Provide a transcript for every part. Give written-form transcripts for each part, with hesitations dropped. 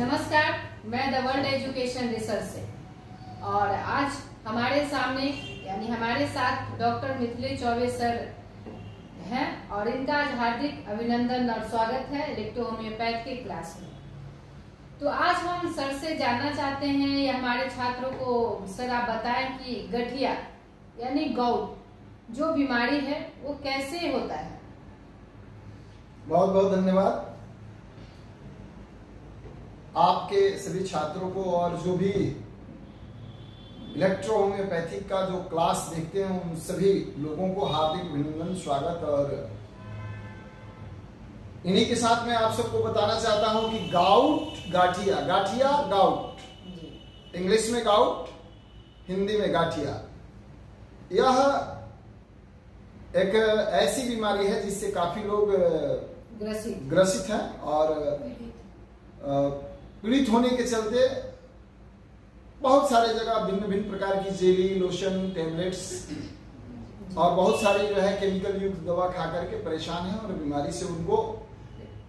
नमस्कार, मैं the world education research से और आज हमारे सामने यानी हमारे साथ डॉक्टर मिथिलेश चौबे सर हैं और इनका आज हार्दिक अभिनंदन और स्वागत है इलेक्ट्रो होम्योपैथ के क्लास में। तो आज हम सर से जानना चाहते हैं या हमारे छात्रों को सर आप बताएं कि गठिया यानी गाउट जो बीमारी है वो कैसे होता है। बहुत बहुत धन्यवाद आपके सभी छात्रों को और जो भी इलेक्ट्रो होम्योपैथिक का जो क्लास देखते हैं उन सभी लोगों को हार्दिक अभिनंदन स्वागत। और इन्हीं के साथ मैं आप सबको बताना चाहता हूं कि गाउट गाठिया गाउट इंग्लिश में गाउट, हिंदी में गाठिया, यह एक ऐसी बीमारी है जिससे काफी लोग ग्रसित हैं और पीड़ित होने के चलते बहुत सारे जगह भिन्न भिन्न प्रकार की जेली, लोशन, टेबलेट्स और बहुत सारी जो है केमिकल युक्त दवा खा करके परेशान हैं और बीमारी से उनको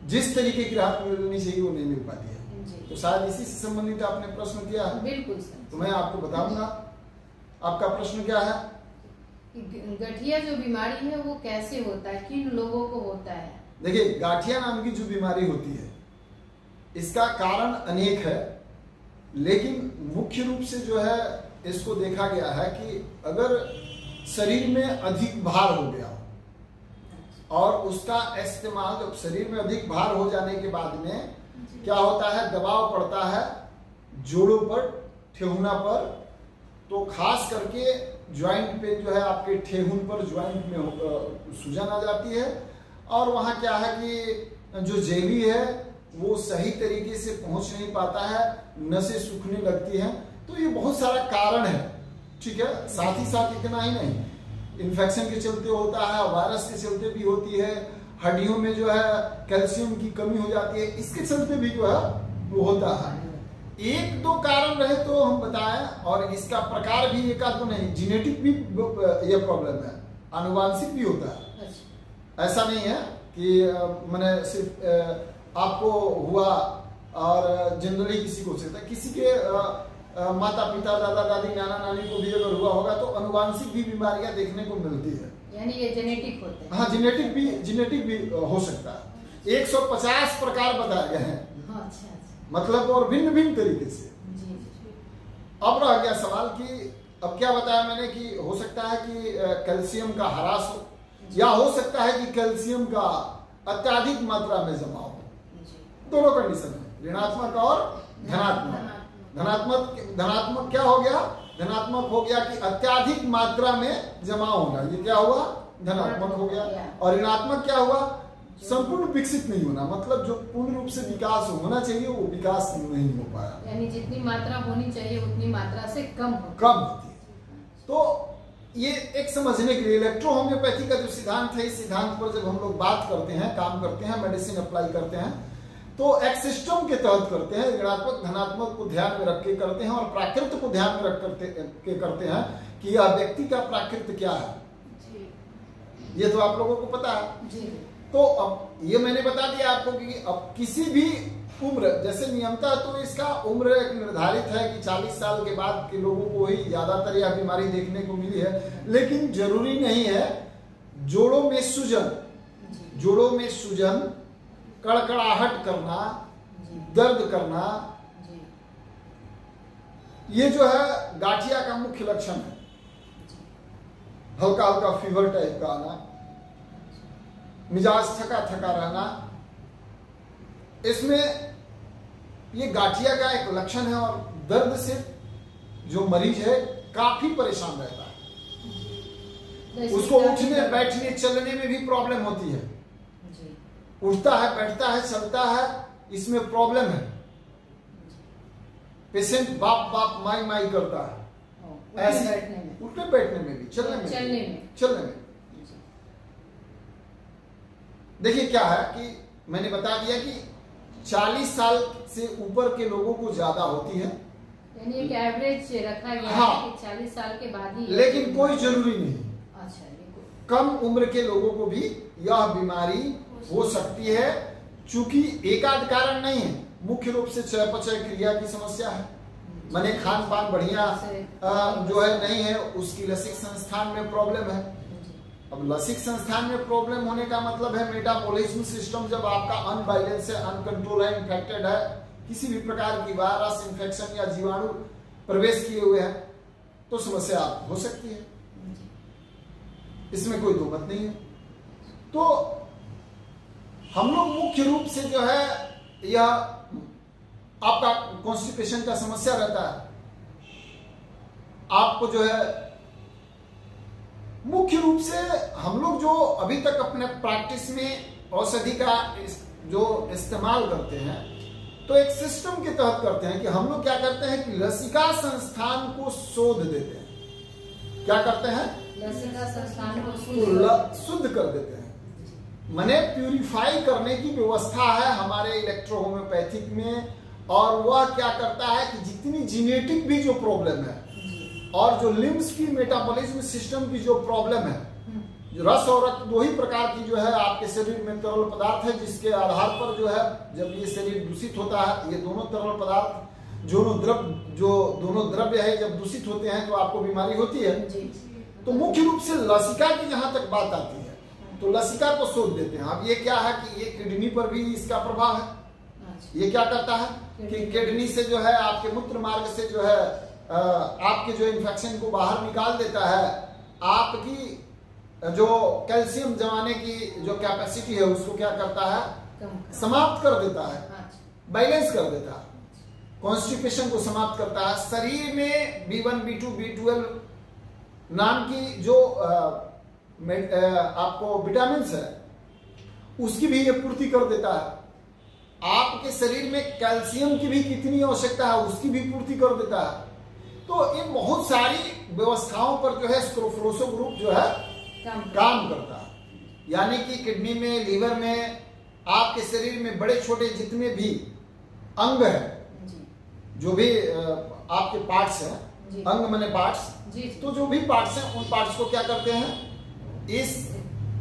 जिस तरीके की राहत मिलनी चाहिए वो नहीं मिल पाती है। तो शायद इसी से संबंधित आपने प्रश्न किया है। बिल्कुल सर। तो मैं आपको बताऊंगा आपका प्रश्न क्या है। गठिया जो बीमारी है वो कैसे होता है, किन लोगों को होता है। देखिए, गाठिया नाम की जो बीमारी होती है इसका कारण अनेक है, लेकिन मुख्य रूप से जो है इसको देखा गया है कि अगर शरीर में अधिक भार हो गया और उसका इस्तेमाल जब शरीर में अधिक भार हो जाने के बाद में क्या होता है, दबाव पड़ता है जोड़ों पर, ठेहुना पर, तो खास करके ज्वाइंट पे जो है आपके ठेहुन पर ज्वाइंट में सूजन आ जाती है और वहां क्या है कि जो जेली है वो सही तरीके से पहुंच नहीं पाता है, नसें सूखने लगती हैं। तो ये बहुत सारा कारण है, ठीक है। साथ ही साथ इतना ही नहीं, इन्फेक्शन के चलते होता है, वायरस के चलते भी होती है, हड्डियों में जो है कैल्शियम की कमी हो जाती है, इसके चलते भी जो है वो होता है। एक दो कारण रहे तो हम बताएं, और इसका प्रकार भी एक आध तो नहीं, जेनेटिक भी ये प्रॉब्लम है, आनुवांशिक भी होता है। ऐसा नहीं है कि मैंने सिर्फ आपको हुआ और जनरली किसी को होता है, किसी के माता पिता, दादा दादी, नाना नानी को भी अगर हुआ होगा तो आनुवांशिक भी बीमारियां देखने को मिलती है, यानी ये जेनेटिक होते हैं। हाँ, जेनेटिक भी हो सकता है। 150 प्रकार बताए गए हैं। अच्छा। मतलब और भिन्न भिन्न तरीके से। अब रह गया सवाल कि अब क्या बताया मैंने कि हो सकता है कि कैल्शियम का ह्रास हो या हो सकता है कि कैल्शियम का अत्यधिक मात्रा में जमा हो। दोनों कंडीशन है, ऋणात्मक और धनात्मक। धनात्मक क्या हो गया, धनात्मक हो गया कि अत्यधिक मात्रा में जमा होना, ये क्या हुआ, धनात्मक हो गया। और ऋणात्मक क्या हुआ, संपूर्ण विकसित नहीं होना, मतलब जो पूर्ण रूप से विकास होना चाहिए वो विकास नहीं हो पाया, यानी जितनी मात्रा होनी चाहिए उतनी मात्रा से कम होती है। तो ये एक समझने के लिए इलेक्ट्रो होम्योपैथी का जो सिद्धांत है, इस सिद्धांत पर जब हम लोग बात करते हैं, काम करते हैं, मेडिसिन अप्लाई करते हैं तो एक सिस्टम के तहत करते हैं। ऋणात्मक धनात्मक को ध्यान में रख के करते हैं और प्राकृत को ध्यान में रख करते हैं कि यह व्यक्ति का प्राकृत क्या है, ये तो आप लोगों को पता है। तो अब ये मैंने बता दिया आपको कि अब किसी भी उम्र, जैसे नियमता तो इसका उम्र एक निर्धारित है कि 40 साल के बाद के लोगों को ही ज्यादातर यह बीमारी देखने को मिली है, लेकिन जरूरी नहीं है। जोड़ों में सूजन, कड़कड़ाहट करना, दर्द करना, ये जो है गाठिया का मुख्य लक्षण है। हल्का हल्का फीवर टाइप का आना, मिजाज थका थका रहना, इसमें ये गाठिया का एक लक्षण है। और दर्द से जो मरीज है काफी परेशान रहता है, उसको उठने बैठने चलने में भी प्रॉब्लम होती है, उठता है, बैठता है, चलता है, इसमें प्रॉब्लम है। पेशेंट बाप बाप माई माई करता है, ऐसे उठने बैठने में भी, चलने में। देखिए क्या है कि मैंने बता दिया कि 40 साल से ऊपर के लोगों को ज्यादा होती है, यानी एक एवरेज रखा गया हाँ, है कि 40 साल के बाद ही, लेकिन कोई जरूरी नहीं। अच्छा, कम उम्र के लोगों को भी यह बीमारी हो सकती है चूंकि एकाध कारण नहीं है, मुख्य रूप से चयापचय क्रिया की समस्या है, माने खान पान बढ़िया जो है नहीं है, उसकी लसिक संस्थान में प्रॉब्लम है। अब लसिक संस्थान में प्रॉब्लम होने का मतलब है मेटाबॉलिज्म सिस्टम जब आपका अनबैलेंस है, अनकंट्रोल है, इन्फेक्टेड है, किसी भी प्रकार की वायरस इन्फेक्शन या जीवाणु प्रवेश किए हुए हैं, तो समस्या हो सकती है, इसमें कोई दो मत नहीं है। तो हम लोग मुख्य रूप से जो है यह आपका कॉन्स्टिपेशन का समस्या रहता है, आपको जो है मुख्य रूप से हम लोग जो अभी तक अपने प्रैक्टिस में औषधि का जो इस्तेमाल करते हैं, तो एक सिस्टम के तहत करते हैं कि हम लोग क्या करते हैं कि लसिका संस्थान को शोध देते हैं। क्या करते हैं? लसिका संस्थान को शुद्ध कर देते हैं, माने प्यूरिफाई करने की व्यवस्था है हमारे इलेक्ट्रो होम्योपैथिक में। और वह क्या करता है कि जितनी जीनेटिक भी जो प्रॉब्लम है और जो लिम्स की मेटाबॉलिज्म सिस्टम की जो प्रॉब्लम है, जो रस और रक्त दो ही प्रकार की जो है आपके शरीर में तरल पदार्थ है, जिसके आधार पर जो है जब ये शरीर दूषित होता है, ये दोनों तरल पदार्थ दोनों द्रव्य है जब दूषित होते हैं तो आपको बीमारी होती है। तो मुख्य रूप से लसिका की जहां तक बात आती है तो लसिका को शोध देते हैं। अब ये क्या है कि ये किडनी पर भी इसका प्रभाव है। ये क्या करता है कि किडनी से जो है आपके मूत्र मार्ग से जो है आपके जो इन्फेक्शन को बाहर निकाल देता है, आपकी जो कैल्शियम जमाने की जो कैपेसिटी है उसको क्या करता है? समाप्त कर देता है, बैलेंस कर देता है, कॉन्स्टिपेशन को समाप्त करता है। शरीर में B1, B2, B12 नाम की जो आपको विटामिन है उसकी भी ये पूर्ति कर देता है। आपके शरीर में कैल्शियम की भी कितनी आवश्यकता है उसकी भी पूर्ति कर देता है। तो ये बहुत सारी व्यवस्थाओं पर जो है स्क्रोफलोसो ग्रुप जो है काम करता है। यानी कि किडनी में, लीवर में, आपके शरीर में बड़े छोटे जितने भी अंग है, जो भी आपके पार्ट्स हैं, अंग माने पार्ट्स, तो जो भी पार्ट्स हैं उन पार्ट्स को क्या करते हैं? इस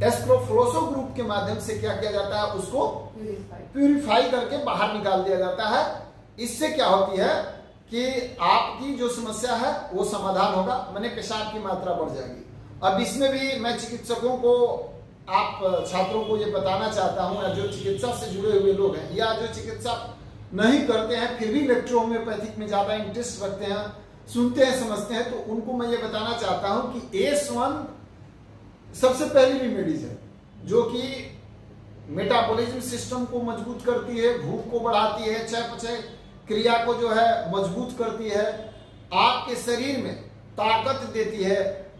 एस्क्रोफ्लोसो ग्रुप के माध्यम से क्या किया जाता है? उसको प्यूरिफाई करके बाहर निकाल दिया जाता है। इससे क्या होती है कि आपकी जो समस्या है वो समाधान होगा, माने पेशाब की मात्रा बढ़ जाएगी। अब इसमें भी मैं चिकित्सकों को, आप छात्रों को ये बताना चाहता हूं, या जो चिकित्सा से जुड़े हुए लोग हैं या जो चिकित्सा नहीं करते हैं फिर भी इलेक्ट्रो होम्योपैथिक में ज्यादा इंटरेस्ट रखते हैं, सुनते हैं, समझते हैं, तो उनको मैं ये बताना चाहता हूं कि ACE1 सबसे पहली रेमेडीज है जो कि मेटाबॉलिज्म सिस्टम को मजबूत करती है, भूख को बढ़ाती है, चयापचय क्रिया को जो है मजबूत करती है, आपके शरीर में ताकत देती है,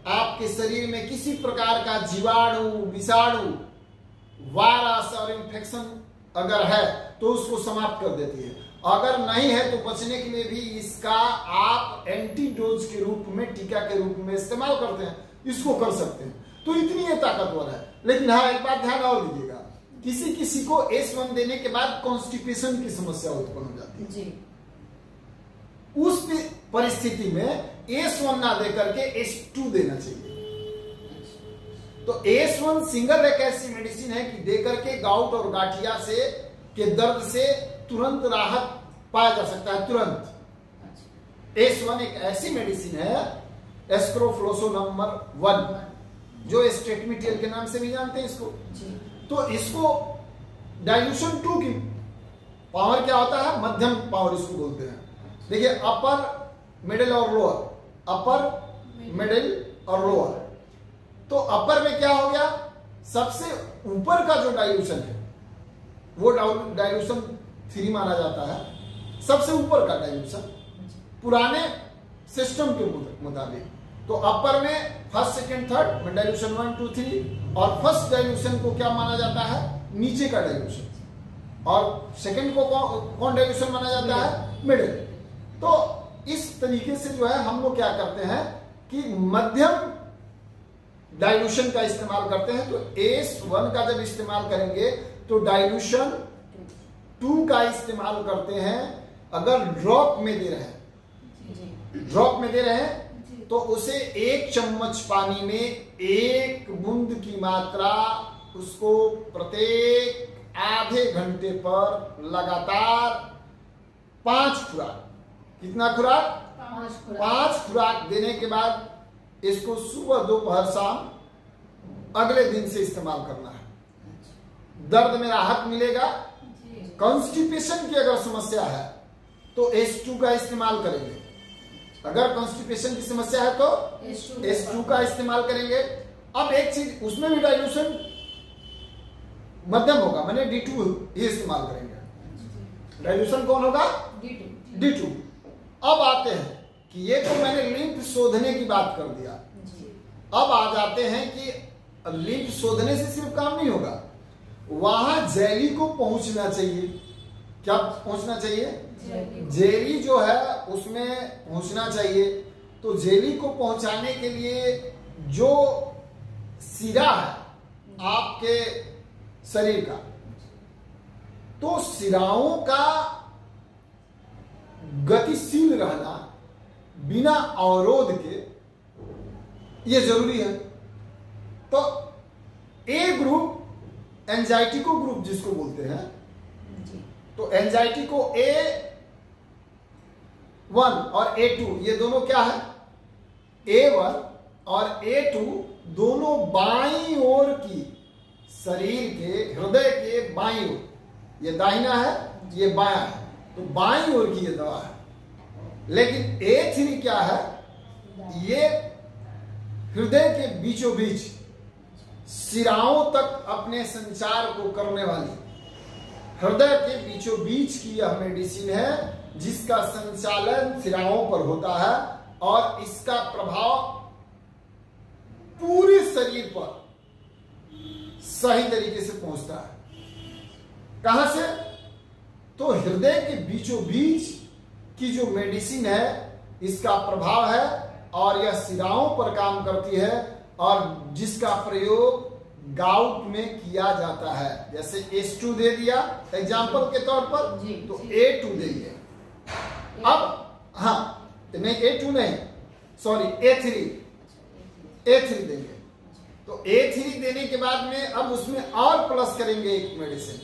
आपके शरीर में किसी प्रकार का जीवाणु, विषाणु, वायरस और इन्फेक्शन अगर है तो उसको समाप्त कर देती है। अगर नहीं है तो बचने के लिए भी इसका आप एंटीडोज के रूप में, टीका के रूप में इस्तेमाल करते हैं, इसको कर सकते हैं। तो इतनी ये ताकतवर है। लेकिन हाँ, एक बात ध्यान और दीजिएगा, किसी किसी को ACE1 देने के बाद कॉन्स्टिपेशन की समस्या उत्पन्न हो जाती है जी। उस परिस्थिति में ACE1 ना देकर के ACE2 देना चाहिए। तो ACE1 सिंगल एक ऐसी मेडिसिन है कि देकर के गाउट और गाठिया से के दर्द से तुरंत राहत पाया जा सकता है, तुरंत। ACE1 एक ऐसी मेडिसिन है, एस्क्रोफ्लोसो नंबर 1, जो स्टेटमिटियल के नाम से भी जानते हैं इसको। तो इसको डाइल्यूशन 2 की पावर क्या होता है? मध्यम पावर इसको बोलते हैं। देखिए, अपर, मिडिल और लोअर, अपर, मिडिल और लोअर। तो अपर में क्या हो गया? सबसे ऊपर का जो डाइल्यूशन है वो डाइल्यूशन 3 माना जाता है, सबसे ऊपर का डाइल्यूशन पुराने सिस्टम के मुताबिक। तो अपर में फर्स्ट, सेकंड, थर्ड में डाइल्यूशन 1, 2, 3, और फर्स्ट डाइल्यूशन को क्या माना जाता है? नीचे का डाइल्यूशन। और सेकंड को कौन डाइल्यूशन माना जाता है? मिडिल। तो इस तरीके से जो है हम लोग क्या करते हैं कि मध्यम डाइल्यूशन का इस्तेमाल करते हैं। तो ACE1 का जब इस्तेमाल करेंगे तो डाइल्यूशन 2 का इस्तेमाल करते हैं। अगर ड्रॉप में दे रहे हैं तो उसे 1 चम्मच पानी में 1 बूंद की मात्रा उसको प्रत्येक आधे घंटे पर लगातार 5 खुराक, कितना खुराक? 5 खुराक देने के बाद इसको सुबह दोपहर शाम अगले दिन से इस्तेमाल करना है। दर्द में राहत मिलेगा। कॉन्स्टिपेशन की अगर समस्या है तो H2 का इस्तेमाल करेंगे। अगर कॉन्स्टिपेशन की समस्या है तो H2 का इस्तेमाल करेंगे। अब एक चीज, उसमें भी डाइल्यूशन मध्यम होगा, मैंने D2 ही इस्तेमाल करेंगे। डाइल्यूशन कौन होगा? D2। अब आते हैं कि ये तो मैंने लिम्फ शोधने की बात कर दिया। अब आ जाते हैं कि लिम्फ शोधने से सिर्फ काम नहीं होगा, वहां जेली को पहुंचना चाहिए। क्या पहुंचना चाहिए? जेली जो है उसमें पहुंचना चाहिए। तो जेली को पहुंचाने के लिए जो सिरा है आपके शरीर का, तो सिराओं का गतिशील रहना बिना अवरोध के ये जरूरी है। तो ए ग्रुप, एंजाइटी को ग्रुप जिसको बोलते हैं, तो एंजाइटी को A1 और A2 ये दोनों क्या है? A1 और A2 दोनों बाईं ओर की, शरीर के हृदय के बाईं ओर, ये दाहिना है ये बायां है, तो बाईं ओर की ये दवा है। लेकिन A3 क्या है? ये हृदय के बीचों बीच सिराओं तक अपने संचार को करने वाली, हृदय के बीचों बीच की यह मेडिसिन है जिसका संचालन सिराओं पर होता है और इसका प्रभाव पूरे शरीर पर सही तरीके से पहुंचता है। कहां से? तो हृदय के बीचों बीच की जो मेडिसिन है इसका प्रभाव है और यह सिराओं पर काम करती है और जिसका प्रयोग गाउट में किया जाता है। जैसे H2 दे दिया एग्जाम्पल के तौर पर, तो A2 देंगे। अब हाँ नहीं, A2 नहीं, सॉरी A3 देंगे। तो A3 देने के बाद में अब उसमें और प्लस करेंगे एक मेडिसिन।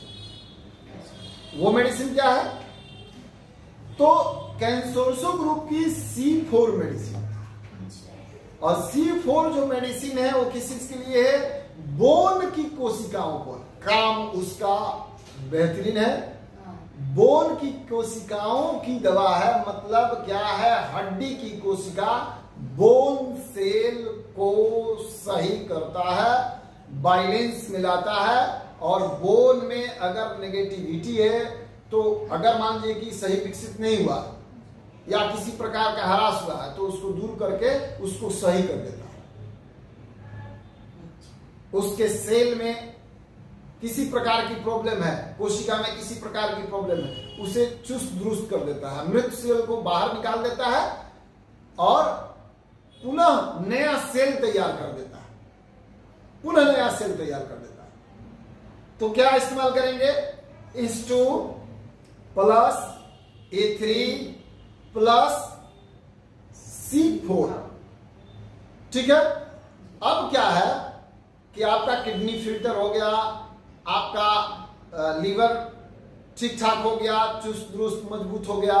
वो मेडिसिन क्या है? तो कैंसोर्सो ग्रुप की C4 मेडिसिन, और C4 जो मेडिसिन है वो किस चीज के लिए है? बोन की कोशिकाओं पर काम उसका बेहतरीन है। बोन की कोशिकाओं की दवा है, मतलब क्या है? हड्डी की कोशिका बोन सेल को सही करता है, बैलेंस मिलाता है। और बोन में अगर नेगेटिविटी है तो अगर मान लीजिए कि सही विकसित नहीं हुआ या किसी प्रकार का ह्रास हुआ है तो उसको दूर करके उसको सही कर देता है। उसके सेल में किसी प्रकार की प्रॉब्लम है, कोशिका में किसी प्रकार की प्रॉब्लम है, उसे चुस्त दुरुस्त कर देता है, मृत सेल को बाहर निकाल देता है और पुनः नया सेल तैयार कर देता है, पुनः नया सेल तैयार कर देता है। तो क्या इस्तेमाल करेंगे? H2 plus A3 plus C4। ठीक है। अब क्या है कि आपका किडनी फिल्टर हो गया, आपका लीवर ठीक ठाक हो गया, चुस्त दुरुस्त मजबूत हो गया,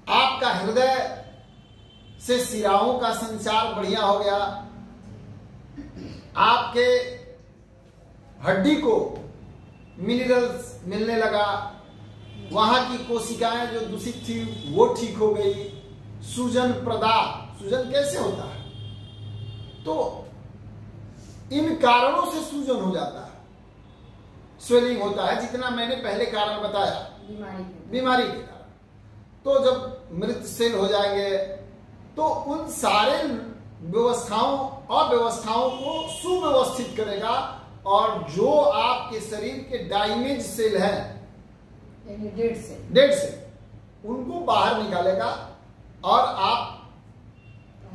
आपका हृदय से सिराओं का संचार बढ़िया हो गया, आपके हड्डी को मिनरल्स मिलने लगा, वहां की कोशिकाएं जो दूषित थी वो ठीक हो गई, सूजन प्रदाह, सूजन कैसे होता है? तो इन कारणों से सूजन हो जाता है, स्वेलिंग होता है, जितना मैंने पहले कारण बताया बीमारी के कारण। तो जब मृत सेल हो जाएंगे तो उन सारे व्यवस्थाओं अव्यवस्थाओं को सुव्यवस्थित करेगा और जो आपके शरीर के डैमेज सेल हैं, डेड सेल, उनको बाहर निकालेगा और आप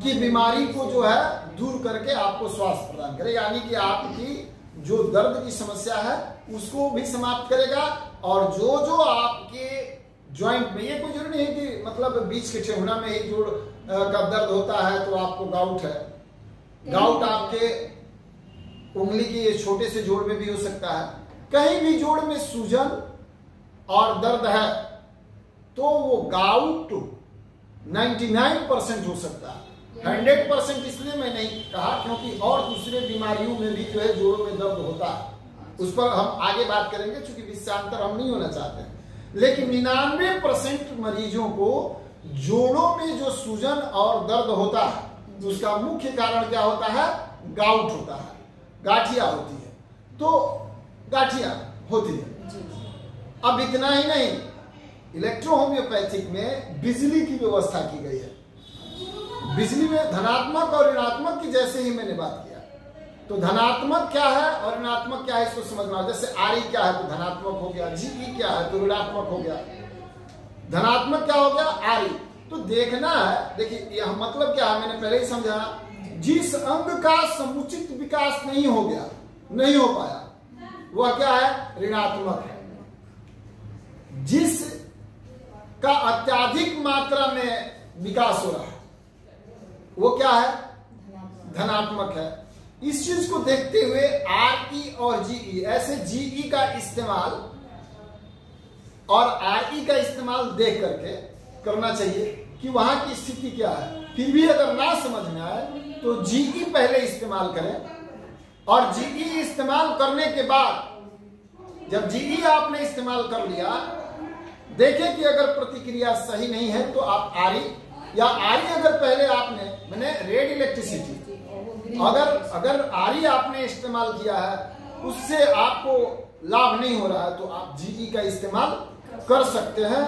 की बीमारी को जो है दूर करके आपको स्वास्थ्य प्रदान करेगा। यानी कि आपकी जो दर्द की समस्या है उसको भी समाप्त करेगा और जो जो आपके ज्वाइंट में, ये कोई जरूरी नहीं है कि मतलब बीच के ठेहुना में ही जोड़ का दर्द होता है तो आपको गाउट है। गाउट आपके उंगली के छोटे से जोड़ में भी हो सकता है, कहीं भी जोड़ में सूजन और दर्द है तो वो गाउट 99% हो सकता है। 100% इसलिए मैं नहीं कहा क्योंकि और दूसरे बीमारियों में भी जो है जोड़ों में दर्द होता है, उस पर हम आगे बात करेंगे क्योंकि विषयांतर हम नहीं होना चाहते हैं। लेकिन 99% मरीजों को जोड़ों में जो सूजन और दर्द होता है उसका मुख्य कारण क्या होता है? गाउट होता है, गाठिया होती है। तो गाठिया होती है। अब इतना ही नहीं, इलेक्ट्रो होम्योपैथिक में बिजली की व्यवस्था की गई है। बिजली में धनात्मक और ऋणात्मक की जैसे ही मैंने बात किया, तो धनात्मक क्या है और ऋणात्मक क्या है इसको समझना। जैसे आरई क्या है तो धनात्मक हो गया, जीई क्या है तो ऋणात्मक हो गया, धनात्मक क्या हो गया? आरई। तो देखना है, देखिए यह मतलब क्या है, मैंने पहले ही समझा, जिस अंग का समुचित विकास नहीं हो गया, नहीं हो पाया, वह क्या है? ऋणात्मक है। जिस का अत्यधिक मात्रा में विकास हो रहा है वो क्या है? धनात्मक है। इस चीज को देखते हुए आरई और जीई, ऐसे जीई का इस्तेमाल और आरई का इस्तेमाल देख करके करना चाहिए कि वहां की स्थिति क्या है। फिर भी अगर ना समझ में आए तो जीई पहले इस्तेमाल करें और जीई इस्तेमाल करने के बाद जब जीई आपने इस्तेमाल कर लिया, देखें कि अगर प्रतिक्रिया सही नहीं है तो आप आरई, या आरई अगर पहले आपने, मैंने रेड इलेक्ट्रिसिटी, अगर आरई आपने इस्तेमाल किया है उससे आपको लाभ नहीं हो रहा है तो आप जीई का इस्तेमाल कर सकते हैं,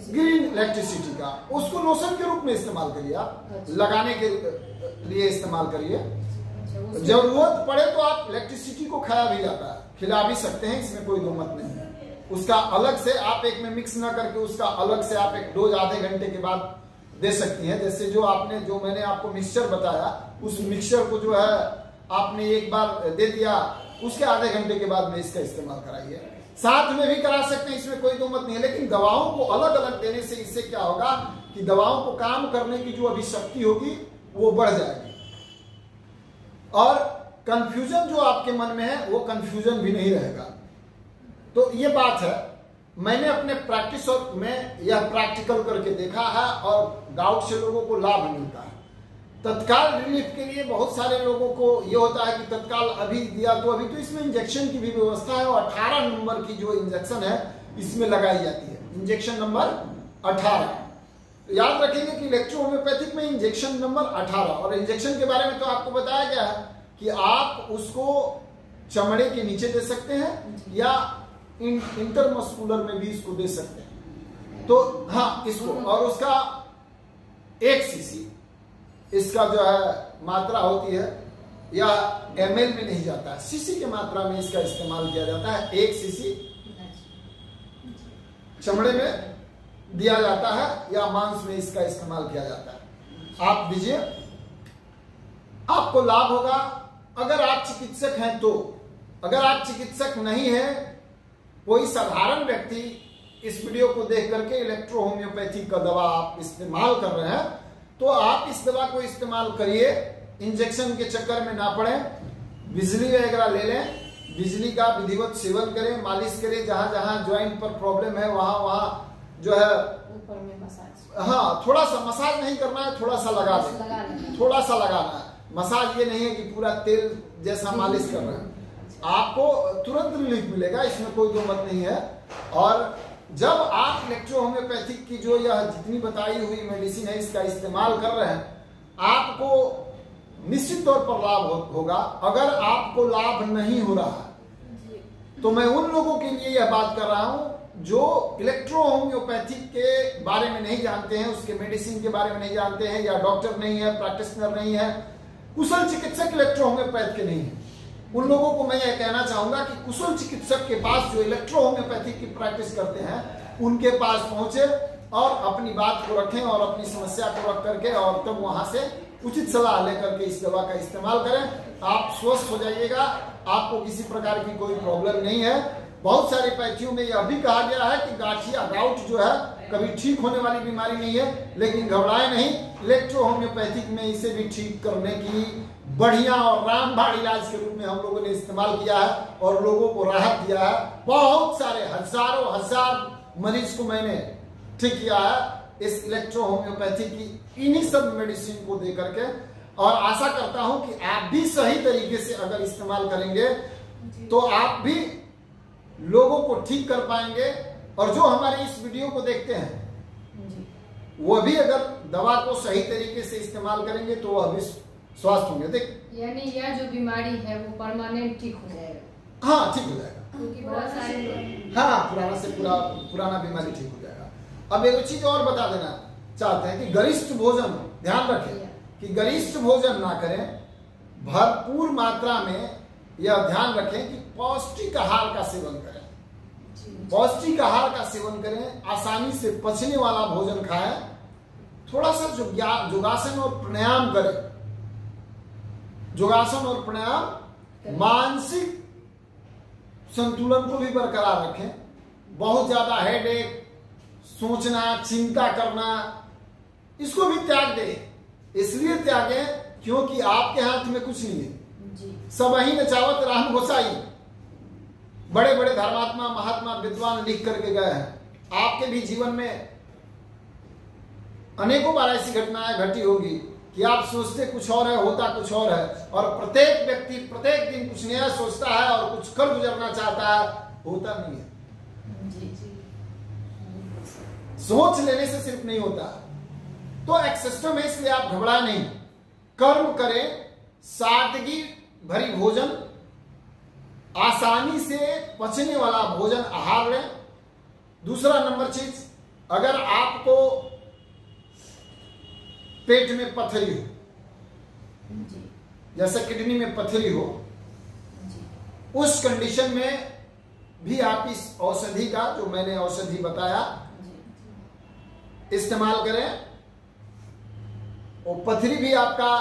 ग्रीन इलेक्ट्रिसिटी का। उसको लोशन के रूप में इस्तेमाल करिए, आप लगाने के लिए इस्तेमाल करिए। जरूरत पड़े तो आप इलेक्ट्रिसिटी को खाया भी जाता है, खिला भी सकते हैं, इसमें कोई दो मत नहीं है। उसका अलग से आप एक में मिक्स ना करके उसका अलग से आप एक डोज आधे घंटे के बाद दे सकती हैं। जैसे जो मैंने आपको मिक्सचर बताया, उस मिक्सचर को जो है आपने एक बार दे दिया, उसके आधे घंटे के बाद में इसका इस्तेमाल कराइए। साथ में भी करा सकते हैं, इसमें कोई दो मत नहीं है। लेकिन दवाओं को अलग अलग देने से इससे क्या होगा कि दवाओं को काम करने की जो अभी शक्ति होगी वो बढ़ जाएगी और कंफ्यूजन जो आपके मन में है वो कंफ्यूजन भी नहीं रहेगा। तो ये बात है, मैंने अपने प्रैक्टिस और में यह प्रैक्टिकल करके देखा है और गाउट से लोगों को लाभ मिलता है। तत्काल रिलीफ के लिए बहुत सारे लोगों को ये होता है कि तत्काल अभी दिया तो अभी, तो इसमें इंजेक्शन की भी व्यवस्था है और 18 नंबर की जो इंजेक्शन है इसमें लगाई जाती है, इंजेक्शन नंबर 18। तो याद रखेंगे कि इलेक्ट्रो होम्योपैथिक में इंजेक्शन नंबर 18, और इंजेक्शन के बारे में तो आपको बताया गया है कि आप उसको चमड़े के नीचे दे सकते हैं या इंटरमस्कुलर में भी इसको दे सकते हैं। तो हाँ, इसको, और उसका 1 सीसी इसका जो है मात्रा होती है, या ml में नहीं जाता है, सीसी के मात्रा में इसका इस्तेमाल किया जाता है। 1 सीसी चमड़े में दिया जाता है या मांस में इसका इस्तेमाल किया जाता है। आप दीजिए, आपको लाभ होगा अगर आप चिकित्सक हैं तो। अगर आप चिकित्सक नहीं है, कोई साधारण व्यक्ति इस वीडियो को देख करके इलेक्ट्रो होम्योपैथिक का दवा आप इस्तेमाल कर रहे हैं तो आप इस दवा को इस्तेमाल करिए, इंजेक्शन के चक्कर में ना पड़े, बिजली वगैरह ले लें, बिजली का विधिवत सेवन करें, मालिश करें, जहां जहां ज्वाइंट पर प्रॉब्लम है वहां जो है ऊपर में मसाज, हाँ थोड़ा सा मसाज नहीं करना है, थोड़ा सा लगा दें, थोड़ा सा लगाना है। मसाज ये नहीं है कि पूरा तेल जैसा मालिश कर रहे हैं, आपको तुरंत रिलीफ मिलेगा, इसमें कोई दो मत नहीं है। और जब आप इलेक्ट्रो होम्योपैथिक की जो यह जितनी बताई हुई मेडिसिन है इसका इस्तेमाल कर रहे हैं, आपको निश्चित तौर पर लाभ होगा। अगर आपको लाभ नहीं हो रहा है तो मैं उन लोगों के लिए यह बात कर रहा हूं जो इलेक्ट्रो होम्योपैथिक के बारे में नहीं जानते हैं, उसके मेडिसिन के बारे में नहीं जानते हैं, या डॉक्टर नहीं है, प्रैक्टिशनर नहीं है, कुशल चिकित्सक इलेक्ट्रो होम्योपैथ के नहीं है। उन लोगों को मैं यह कहना चाहूंगा कि कुशल चिकित्सक के पास जो इलेक्ट्रो होम्योपैथिक की प्रैक्टिस करते हैं उनके पास पहुंचे और अपनी बात को रखें और अपनी समस्या को रख करके और तब वहां से उचित सलाह लेकर के इस दवा का इस्तेमाल करें। आप स्वस्थ हो जाइएगा, आपको किसी प्रकार की कोई प्रॉब्लम नहीं है। बहुत सारे पैथियों में यह भी कहा गया है कि गाठिया, गाउट जो है कभी ठीक होने वाली बीमारी नहीं है, लेकिन घबराए नहीं, इलेक्ट्रो होम्योपैथिक में इसे भी ठीक करने की बढ़िया और रामबाण इलाज के रूप में हम लोगों ने इस्तेमाल किया है और लोगों को राहत दिया है। बहुत सारे हजारों हजार मरीज को मैंने ठीक किया है इस इलेक्ट्रो होम्योपैथी की इन्हीं सब मेडिसिन को दे करके। और आशा करता हूं कि आप भी सही तरीके से अगर इस्तेमाल करेंगे तो आप भी लोगों को ठीक कर पाएंगे। और जो हमारे इस वीडियो को देखते हैं वो भी अगर दवा को सही तरीके से इस्तेमाल करेंगे तो वह भी स्वस्थ होंगे। देख यानी यह जो बीमारी है वो परमानेंट ठीक हो जाएगा। हाँ, ठीक हो जाएगा, क्योंकि बहुत सारे हाँ पुराना बीमारी ठीक हो जाएगा। अब एक चीज और बता देना चाहते हैं कि गरिष्ठ भोजन ध्यान रखें कि गरिष्ठ भोजन ना करें, भरपूर मात्रा में यह ध्यान रखें कि पौष्टिक आहार का सेवन करें। पौष्टिक आहार का सेवन करें, आसानी से पचने वाला भोजन खाएं, थोड़ा सा योगासन और प्राणायाम करें। योगासन और प्राणायाम मानसिक संतुलन को भी बरकरार रखें। बहुत ज्यादा हेडेक, सोचना, चिंता करना, इसको भी त्याग दें। इसलिए त्यागें क्योंकि आपके हाथ में कुछ नहीं है। सब ही नचावत राम गोसाई, बड़े बड़े धर्मात्मा महात्मा विद्वान लिख करके गए हैं। आपके भी जीवन में अनेकों बार ऐसी घटनाएं घटी होगी कि आप सोचते कुछ और है, होता कुछ और है। और प्रत्येक व्यक्ति प्रत्येक दिन कुछ नया सोचता है और कुछ कर गुजरना चाहता है, होता नहीं है। सोच लेने से सिर्फ नहीं होता। तो एक सिस्टम है, इसलिए आप घबराए नहीं, कर्म करें, सादगी भरी भोजन, आसानी से पचने वाला भोजन आहार लें। दूसरा नंबर चीज, अगर आपको पेट में पथरी हो, जैसे किडनी में पथरी हो, उस कंडीशन में भी आप इस औषधि का, जो मैंने औषधि बताया, इस्तेमाल करें। और पथरी भी आपका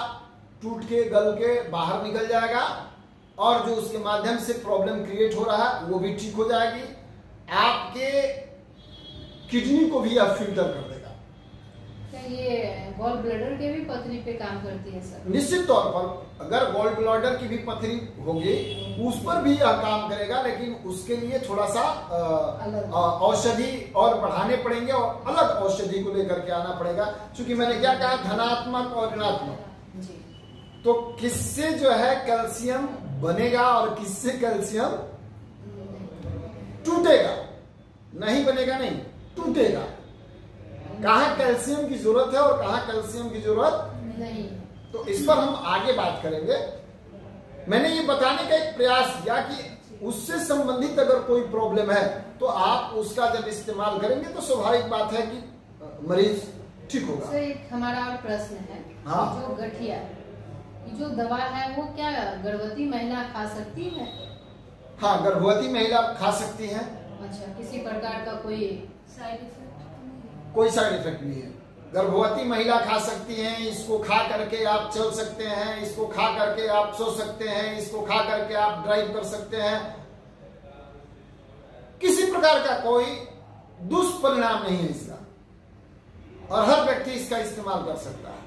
टूट के गल के बाहर निकल जाएगा और जो उसके माध्यम से प्रॉब्लम क्रिएट हो रहा है वो भी ठीक हो जाएगी। आपके किडनी को भी आप फिल्टर कर देगा। क्या ये गॉल ब्लैडर के भी पथरी पे काम करती है सर? निश्चित तौर पर अगर गॉल ब्लैडर की भी पथरी होगी उस पर भी यह काम करेगा, लेकिन उसके लिए थोड़ा सा औषधि और बढ़ाने पड़ेंगे और अलग औषधि को लेकर के आना पड़ेगा। क्योंकि मैंने क्या कहा, धनात्मक और ऋणात्मक। तो किससे जो है कैल्शियम बनेगा और किससे कैल्शियम टूटेगा। नहीं बनेगा, नहीं टूटेगा। कहाँ कैल्शियम की जरूरत है और कहाँ कैल्शियम की जरूरत नहीं, तो इस पर हम आगे बात करेंगे। मैंने ये बताने का एक प्रयास किया कि उससे संबंधित अगर कोई प्रॉब्लम है तो आप उसका जब इस्तेमाल करेंगे तो स्वाभाविक बात है कि मरीज ठीक होगा। सर एक हमारा और प्रश्न है, हाँ। जो गठिया जो दवा है वो क्या गर्भवती महिला खा सकती है? हाँ, गर्भवती महिला खा सकती है। अच्छा, किसी प्रकार का कोई साइड इफेक्ट? कोई साइड इफेक्ट नहीं है। गर्भवती महिला खा सकती हैं। इसको खा करके आप चल सकते हैं, इसको खा करके आप सो सकते हैं, इसको खा करके आप ड्राइव कर सकते हैं। किसी प्रकार का कोई दुष्परिणाम नहीं है इसका, और हर व्यक्ति इसका इस्तेमाल कर सकता है।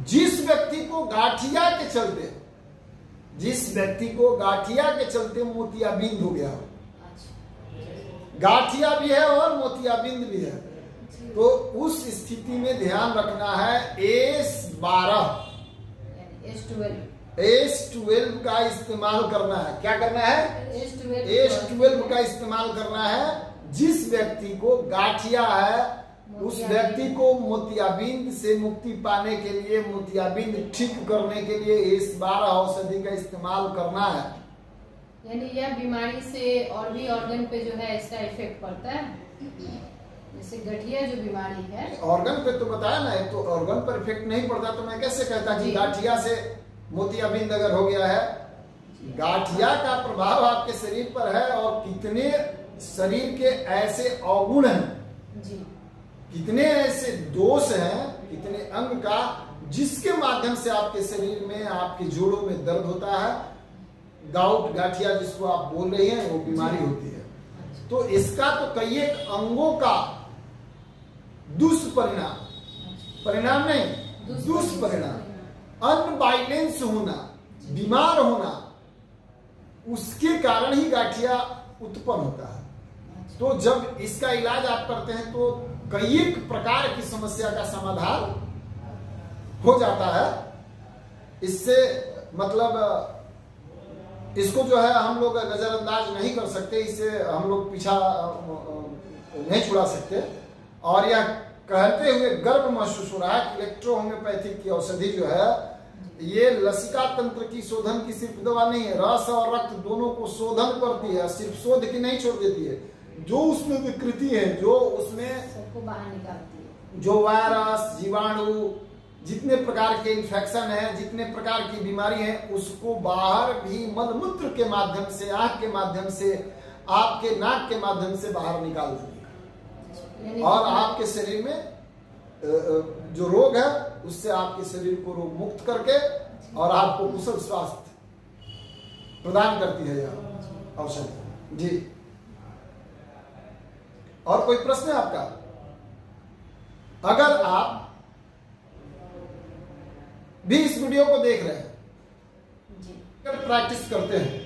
जिस व्यक्ति को गाठिया के चलते, जिस व्यक्ति को गाठिया के चलते मोतियाबिंद हो गया हो, गाठिया भी है और मोतियाबिंद भी है, तो उस स्थिति में ध्यान रखना है S12 का इस्तेमाल करना है। क्या करना है? S12 का इस्तेमाल करना है। जिस व्यक्ति को गाठिया है उस व्यक्ति को मोतियाबिंद से मुक्ति पाने के लिए, मोतियाबिंद ठीक करने के लिए S12 औषधि का इस्तेमाल करना है। यानी यह बीमारी से और भी ऑर्गन पे जो है इसका इफेक्ट पड़ता है। जैसे गठिया जो बीमारी है, ऑर्गन पे तो बताया ना, तो ऑर्गन पर इफेक्ट नहीं पड़ता तो मैं कैसे कहता कि गाठिया से मोतियाबिंद अगर हो गया है। गाठिया का प्रभाव आपके शरीर पर है और कितने शरीर के ऐसे अवगुण हैं जी, कितने ऐसे दोष हैं, कितने अंग का जिसके माध्यम से आपके शरीर में, आपके जोड़ों में दर्द होता है। गाउट, गाठिया जिसको आप बोल रही हैं, वो बीमारी होती है। तो इसका तो कई एक अंगों का दुष्परिणाम, परिणाम नहीं दुष्परिणाम, अनबाइलेंस होना, बीमार होना, उसके कारण ही गांठिया उत्पन्न होता है। तो जब इसका इलाज आप करते हैं तो कई एक प्रकार की समस्या का समाधान हो जाता है। इससे मतलब इसको जो है हम लोग नजरअंदाज नहीं कर सकते, इससे हम लोग पीछा नहीं छुड़ा सकते। और यह कहते हुए गर्व महसूस हो रहा है कि इलेक्ट्रो होम्योपैथिक की औषधि जो है ये लसिका तंत्र की शोधन की सिर्फ दवा नहीं है, रस और रक्त दोनों को शोधन करती है, सिर्फ शोध की नहीं छोड़ देती है। जो उसमें विकृति है, जो उसमें सबको बाहर निकालती है, जो वायरस, जीवाणु, जितने प्रकार के इन्फेक्शन है, जितने प्रकार की बीमारी है, उसको बाहर भी मलमूत्र के माध्यम से, आंख के माध्यम से, आपके नाक के माध्यम से बाहर निकाल देती है। और आपके शरीर में जो रोग है उससे आपके शरीर को रोग मुक्त करके और आपको कुशल स्वास्थ्य प्रदान करती है यह औषधि। जी, और कोई प्रश्न है आपका? अगर आप भी इस वीडियो को देख रहे हैं, प्रैक्टिस करते हैं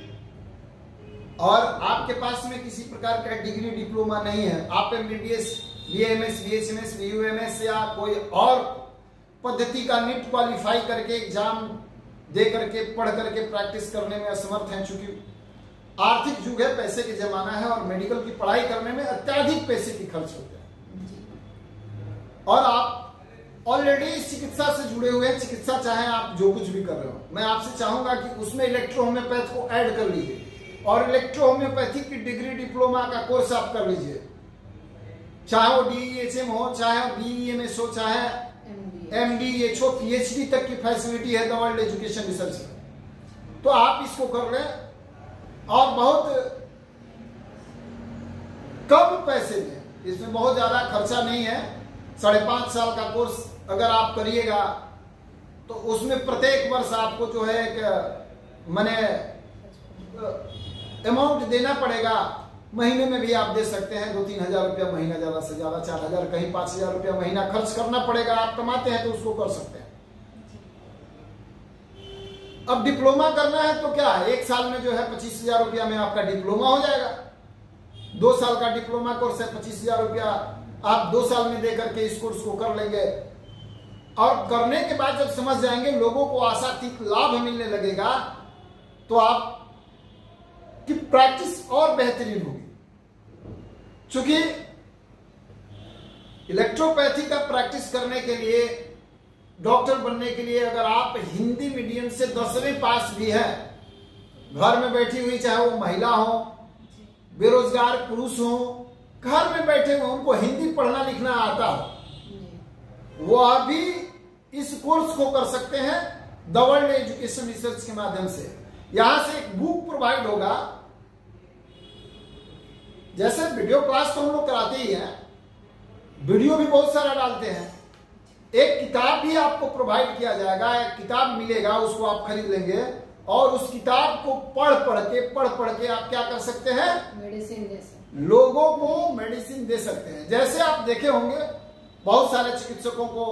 और आपके पास में किसी प्रकार का डिग्री डिप्लोमा नहीं है, आप MBBS, BAMS, BHMS, BUMS या कोई और पद्धति का नीट क्वालिफाई करके एग्जाम दे करके पढ़ करके प्रैक्टिस करने में असमर्थ हैं, चूंकि आर्थिक युग है, पैसे के जमाना है और मेडिकल की पढ़ाई करने में अत्यधिक पैसे की खर्च होते हैं। और आप ऑलरेडी इस चिकित्सा से जुड़े हुए हैं, चिकित्सा चाहे आप जो कुछ भी कर रहे हो, मैं आपसे चाहूंगा कि उसमें इलेक्ट्रो होम्योपैथ को ऐड कर लीजिए और इलेक्ट्रो होम्योपैथिक की डिग्री डिप्लोमा का कोर्स आप कर लीजिए, चाहे वो DEHM हो, चाहे BEMS हो, चाहे MDH हो, PhD तक की फैसिलिटी है द वर्ल्ड एजुकेशन रिसर्च में। तो आप इसको कर लें और बहुत कम पैसे में, इसमें बहुत ज्यादा खर्चा नहीं है। 5.5 साल का कोर्स अगर आप करिएगा तो उसमें प्रत्येक वर्ष आपको जो है एक माने अमाउंट देना पड़ेगा। महीने में भी आप दे सकते हैं 2-3 हजार रुपया महीना, ज्यादा से ज्यादा 4 हजार, कहीं 5 हजार रुपया महीना खर्च करना पड़ेगा। आप कमाते हैं तो उसको कर सकते हैं। अब डिप्लोमा करना है तो क्या है, 1 साल में जो है 25,000 रुपया में आपका डिप्लोमा हो जाएगा। 2 साल का डिप्लोमा कोर्स है, 25,000 रुपया आप 2 साल में दे करके इस कोर्स को कर लेंगे। और करने के बाद जब समझ जाएंगे, लोगों को आशातीत लाभ मिलने लगेगा, तो आप की प्रैक्टिस और बेहतरीन होगी। चूंकि इलेक्ट्रोपैथी का प्रैक्टिस करने के लिए, डॉक्टर बनने के लिए, अगर आप हिंदी मीडियम से 10वीं पास भी है, घर में बैठी हुई, चाहे वो महिला हो, बेरोजगार पुरुष हो, घर में बैठे हुए, उनको हिंदी पढ़ना लिखना आता हो, वो अभी इस कोर्स को कर सकते हैं द वर्ल्ड एजुकेशन रिसर्च के माध्यम से। यहां से एक बुक प्रोवाइड होगा, जैसे वीडियो क्लास तो हम लोग कराते ही हैं, वीडियो भी बहुत सारा डालते हैं, एक किताब भी आपको प्रोवाइड किया जाएगा, एक किताब मिलेगा, उसको आप खरीद लेंगे और उस किताब को पढ़ के आप क्या कर सकते हैं, मेडिसिन दे सकते हैं, लोगों को मेडिसिन दे सकते हैं। जैसे आप देखे होंगे बहुत सारे चिकित्सकों को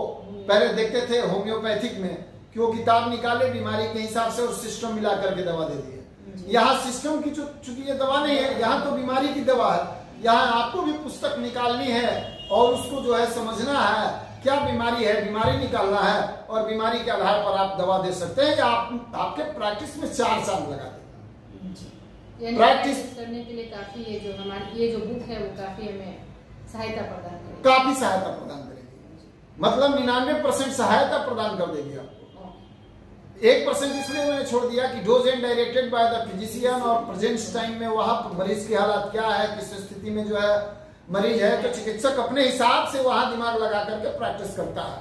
पहले देखते थे होम्योपैथिक में कि वो किताब निकाले, बीमारी के हिसाब से और सिस्टम मिला करके दवा दे दिए। यहाँ सिस्टम की चूंकि ये दवा नहीं है, यहाँ तो बीमारी की दवा है। यहाँ आपको भी पुस्तक निकालनी है और उसको जो है समझना है क्या बीमारी है, बीमारी निकालना है और बीमारी के आधार पर आप दवा दे सकते हैं। या आपके प्रैक्टिस में 4 साल लगा देगा। प्रैक्टिस करने के लिए काफी ये जो बुक है वो काफी हमें सहायता प्रदान करेगी, काफी सहायता प्रदान करेगी, मतलब 99% सहायता प्रदान कर देगी आपको। 1% इसलिए मैंने छोड़ दिया कि dose and directed by the physician, और प्रेजेंट टाइम में वहां मरीज की हालत क्या है, किस स्थिति में जो है मरीज है, तो चिकित्सक अपने हिसाब से वहां दिमाग लगा करके प्रैक्टिस करता है।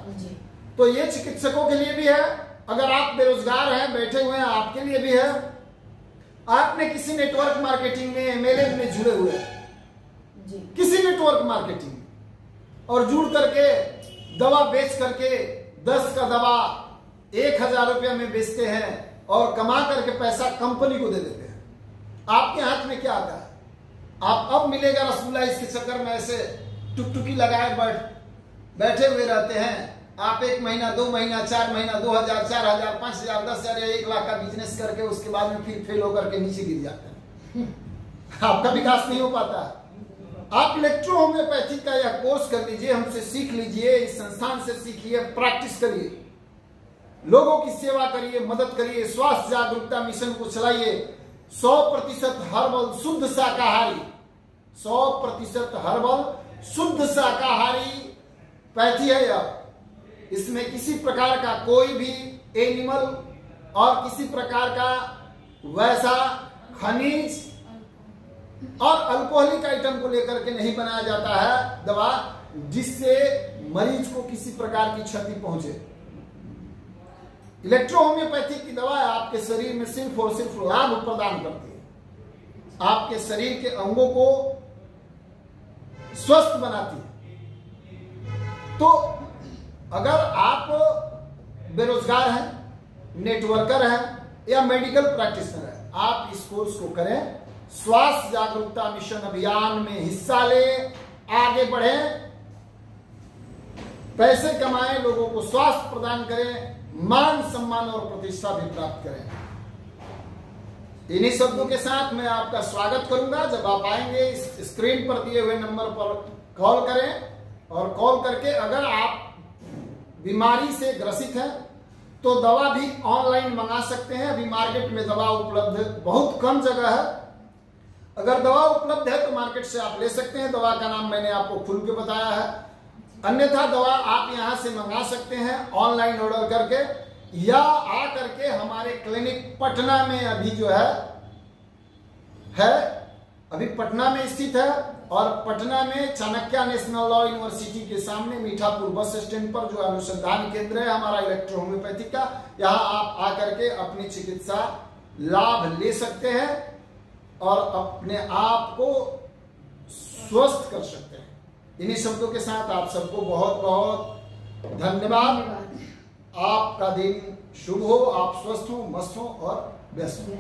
तो ये चिकित्सकों के लिए भी है, अगर आप बेरोजगार हैं, बैठे हुए हैं, आपके लिए भी है। आपने किसी नेटवर्क मार्केटिंग में, MLM में जुड़े हुए हैं, किसी नेटवर्क मार्केटिंग और जुड़ करके दवा बेच करके 10 का दवा 1,000 रुपया में बेचते हैं और कमा करके पैसा कंपनी को दे देते हैं। आपके हाथ में क्या आता है, आप अब मिलेगा रसगुल्ला, इसके चक्कर में ऐसे टुकटुकी लगाए बैठे हुए रहते हैं आप 1 महीना 2 महीना 4 महीना 2000 4000 5000 10,000 या 1 लाख का बिजनेस करके उसके बाद में फिर फेल होकर के नीचे गिर जाते हैं। आपका विकास नहीं हो पाता। आप इलेक्ट्रो होम्योपैथी का यह कोर्स कर लीजिए, हमसे सीख लीजिए, इस संस्थान से सीखिए, प्रैक्टिस करिए, लोगों की सेवा करिए, मदद करिए, स्वास्थ्य जागरूकता मिशन को चलाइए। 100% हर्बल शुद्ध शाकाहारी, 100% हर्बल शुद्ध शाकाहारी पैथी है यह। इसमें किसी प्रकार का कोई भी एनिमल और किसी प्रकार का वैसा खनिज और अल्कोहलिक आइटम को लेकर के नहीं बनाया जाता है दवा जिससे मरीज को किसी प्रकार की क्षति पहुंचे। इलेक्ट्रो होम्योपैथी की दवा आपके शरीर में सिर्फ और सिर्फ लाभ प्रदान करती है, आपके शरीर के अंगों को स्वस्थ बनाती है। तो अगर आप बेरोजगार हैं, नेटवर्कर हैं या मेडिकल प्रैक्टिशनर हैं, आप इस कोर्स को करें, स्वास्थ्य जागरूकता मिशन अभियान में हिस्सा लें, आगे बढ़ें, पैसे कमाएं, लोगों को स्वास्थ्य प्रदान करें, मान सम्मान और प्रतिष्ठा भी प्राप्त करें। इन्हीं शब्दों के साथ मैं आपका स्वागत करूंगा। जब आप आएंगे इस स्क्रीन पर दिए हुए नंबर पर कॉल करें और कॉल करके अगर आप बीमारी से ग्रसित हैं तो दवा भी ऑनलाइन मंगा सकते हैं। अभी मार्केट में दवा उपलब्ध बहुत कम जगह है, अगर दवा उपलब्ध है तो मार्केट से आप ले सकते हैं। दवा का नाम मैंने आपको खुल के बताया है, अन्यथा दवा आप यहां से मंगा सकते हैं ऑनलाइन ऑर्डर करके या आ करके हमारे क्लिनिक पटना में अभी जो है अभी पटना में स्थित है और पटना में चाणक्य नेशनल लॉ यूनिवर्सिटी के सामने मीठापुर बस स्टैंड पर जो अनुसंधान केंद्र है हमारा इलेक्ट्रो होम्योपैथी का, यहाँ आप आकर के अपनी चिकित्सा लाभ ले सकते हैं और अपने आप को स्वस्थ कर सकते हैं। इन्हीं शब्दों के साथ आप सबको बहुत बहुत धन्यवाद। आपका दिन शुभ हो, आप स्वस्थ हो, मस्त हो और व्यस्त हो।